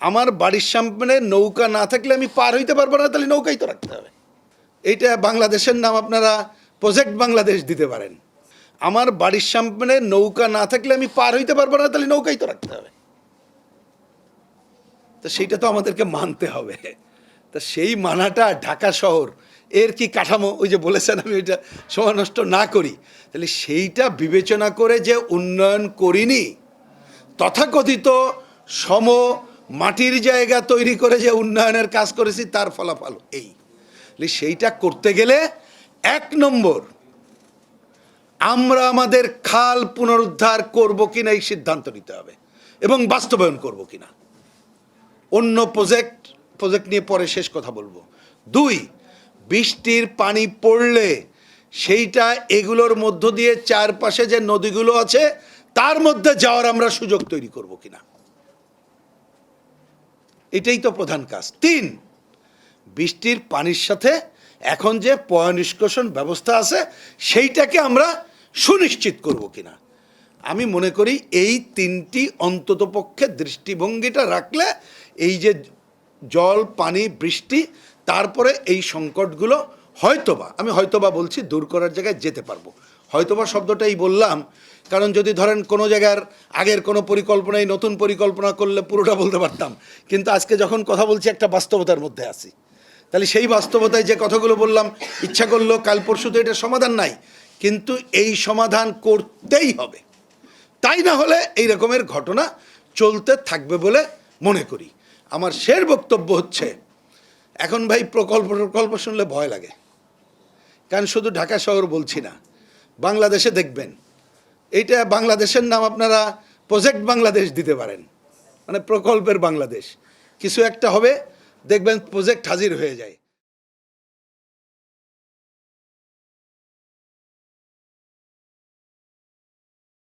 আমার বাড়ির সামনে নৌকা না থাকলে আমি পার হইতে পারবো না, তাহলে নৌকাই তো রাখতে হবে। এইটা বাংলাদেশের নাম আপনারা প্রজেক্ট বাংলাদেশ দিতে পারেন। আমার বাড়ির সামনে নৌকা না থাকলে আমি পার হইতে পারবো না, তাহলে নৌকাই তো রাখতে হবে। তো সেইটা তো আমাদেরকে মানতে হবে। তা সেই মানাটা ঢাকা শহর এর কি কাঠামো, ওই যে বলেছেন আমি ওইটা সময় নষ্ট না করি, তাহলে সেইটা বিবেচনা করে যে উন্নয়ন করিনি, তথাকথিত সম মাটির জায়গা তৈরি করে যে উন্নয়নের কাজ করেছি তার ফলাফল এই। সেইটা করতে গেলে ১ নম্বর আমরা আমাদের খাল পুনরুদ্ধার করব কিনা এই সিদ্ধান্ত নিতে হবে এবং বাস্তবায়ন করব কিনা। অন্য প্রজেক্ট নিয়ে পরে শেষ কথা বলবো। ২, বৃষ্টির পানি পড়লে সেইটা এগুলোর মধ্য দিয়ে চারপাশে যে নদীগুলো আছে তার মধ্যে যাওয়ার আমরা সুযোগ তৈরি করব কিনা, এটাই তো প্রধান কাজ। ৩, বৃষ্টির পানির সাথে এখন যে পয়ঃনিষ্কাশন ব্যবস্থা আছে সেইটাকে আমরা সুনিশ্চিত করব কিনা। আমি মনে করি এই ৩টি অন্ততপক্ষে দৃষ্টিভঙ্গিটা রাখলে এই যে জল, পানি, বৃষ্টি, তারপরে এই সংকটগুলো হয়তোবা, আমি হয়তোবা বলছি, দূর করার জায়গায় যেতে পারবো। হয়তোবা শব্দটাই বললাম কারণ যদি ধরেন কোনো জায়গার আগের কোনো পরিকল্পনায় নতুন পরিকল্পনা করলে পুরোটা বলতে পারতাম, কিন্তু আজকে যখন কথা বলছি একটা বাস্তবতার মধ্যে আছি, তাহলে সেই বাস্তবতায় যে কথাগুলো বললাম ইচ্ছা করলো কাল পরশু তো এটার সমাধান নাই, কিন্তু এই সমাধান করতেই হবে। তাই না হলে এই রকমের ঘটনা চলতে থাকবে বলে মনে করি। আমার শেষ বক্তব্য হচ্ছে, এখন ভাই প্রকল্প শুনলে ভয় লাগে, কারণ শুধু ঢাকা শহর বলছি না, বাংলাদেশে দেখবেন এইটা বাংলাদেশের নাম আপনারা প্রজেক্ট বাংলাদেশ দিতে পারেন, মানে প্রকল্পের বাংলাদেশ। কিছু একটা হবে দেখবেন প্রজেক্ট হাজির হয়ে যায়।